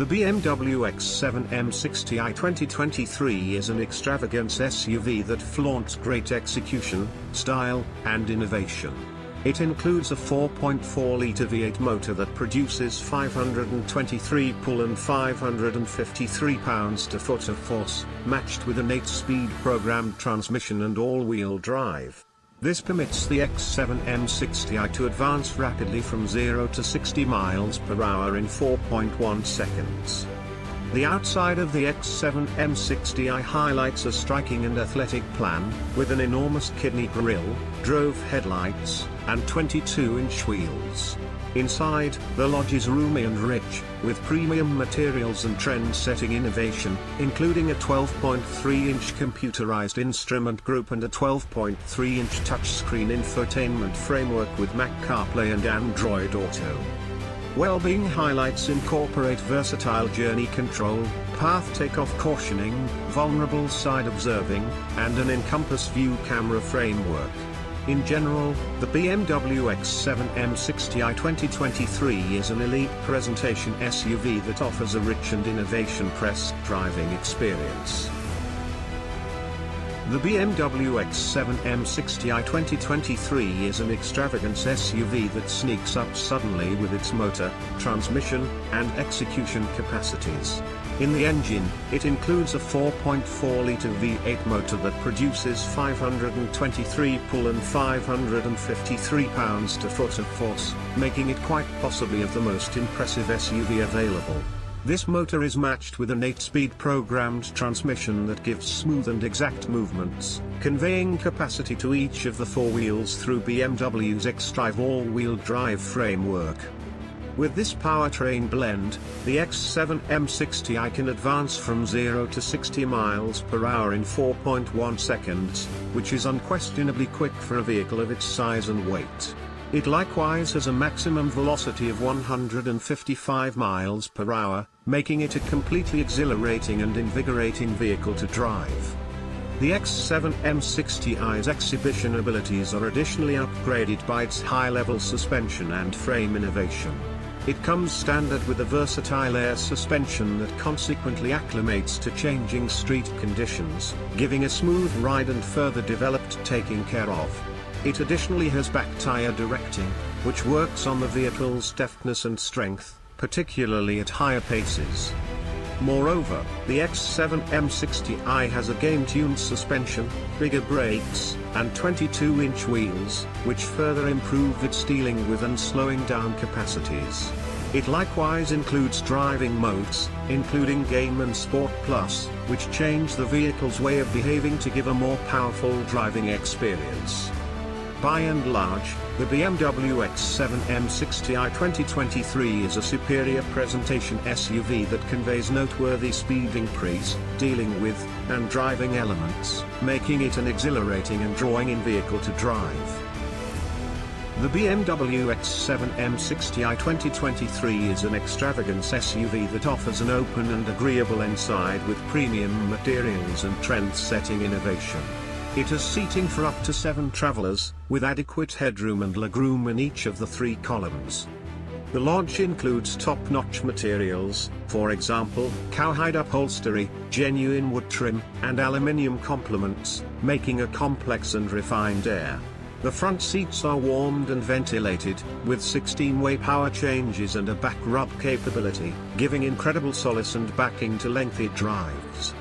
The BMW X7 M60i 2023 is an extravagant SUV that flaunts great execution, style, and innovation. It includes a 4.4-litre V8 motor that produces 523 pull and 553 pounds-to-foot of force, matched with an 8-speed programmed transmission and all-wheel drive. This permits the X7 M60i to advance rapidly from 0 to 60 miles per hour in 4.1 seconds. The outside of the X7 M60i highlights a striking and athletic plan, with an enormous kidney grille, drove headlights, and 22-inch wheels. Inside, the lodge is roomy and rich, with premium materials and trend-setting innovation, including a 12.3-inch computerized instrument group and a 12.3-inch touchscreen infotainment framework with Mac CarPlay and Android Auto. Well-being highlights incorporate versatile journey control, path takeoff cautioning, vulnerable side observing, and an Immerse view camera framework. In general, the BMW X7 M60i 2023 is an elite presentation SUV that offers a rich and innovation-pressed driving experience. The BMW X7 M60i 2023 is an extravagant SUV that sneaks up suddenly with its motor, transmission, and execution capacities. In the engine, it includes a 4.4-litre V8 motor that produces 523 pull and 553 pounds-to-foot of force, making it quite possibly of the most impressive SUV available. This motor is matched with an 8-speed programmed transmission that gives smooth and exact movements, conveying capacity to each of the four wheels through BMW's xDrive all-wheel drive framework. With this powertrain blend, the X7 M60i can advance from 0 to 60 miles per hour in 4.1 seconds, which is unquestionably quick for a vehicle of its size and weight. It likewise has a maximum velocity of 155 miles per hour, making it a completely exhilarating and invigorating vehicle to drive. The X7 M60i's exhibition abilities are additionally upgraded by its high-level suspension and frame innovation. It comes standard with a versatile air suspension that consequently acclimates to changing street conditions, giving a smooth ride and further developed taking care of. It additionally has back tire directing, which works on the vehicle's deftness and strength, particularly at higher paces. Moreover, the X7 M60i has a game-tuned suspension, bigger brakes, and 22-inch wheels, which further improve its dealing with and slowing down capacities. It likewise includes driving modes, including Game and Sport Plus, which change the vehicle's way of behaving to give a more powerful driving experience. By and large, the BMW X7 M60i 2023 is a superior presentation SUV that conveys noteworthy speed increase, dealing with, and driving elements, making it an exhilarating and drawing-in vehicle to drive. The BMW X7 M60i 2023 is an extravagant SUV that offers an open and agreeable inside with premium materials and trend-setting innovation. It has seating for up to 7 travelers, with adequate headroom and legroom in each of the 3 columns. The lodge includes top-notch materials, for example, cowhide upholstery, genuine wood trim, and aluminium complements, making a complex and refined air. The front seats are warmed and ventilated, with 16-way power changes and a back rub capability, giving incredible solace and backing to lengthy drives.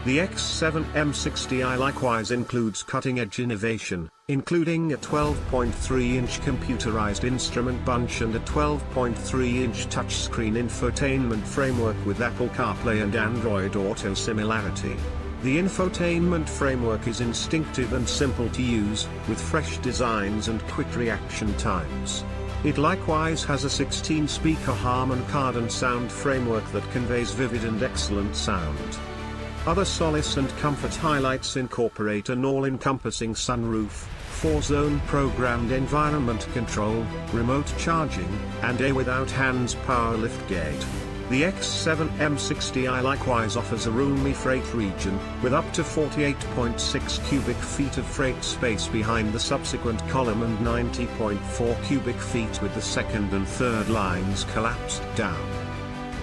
The X7 M60i likewise includes cutting-edge innovation, including a 12.3-inch computerized instrument bunch and a 12.3-inch touchscreen infotainment framework with Apple CarPlay and Android Auto similarity. The infotainment framework is instinctive and simple to use, with fresh designs and quick reaction times. It likewise has a 16-speaker Harman Kardon sound framework that conveys vivid and excellent sound. Other solace and comfort highlights incorporate an all-encompassing sunroof, 4-zone programmed environment control, remote charging, and a without-hands power liftgate. The X7 M60i likewise offers a roomy freight region, with up to 48.6 cubic feet of freight space behind the subsequent column and 90.4 cubic feet with the second and third lines collapsed down.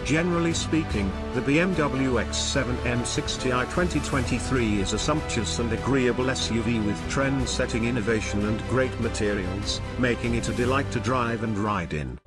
Generally speaking, the BMW X7 M60i 2023 is a sumptuous and agreeable SUV with trend-setting innovation and great materials, making it a delight to drive and ride in.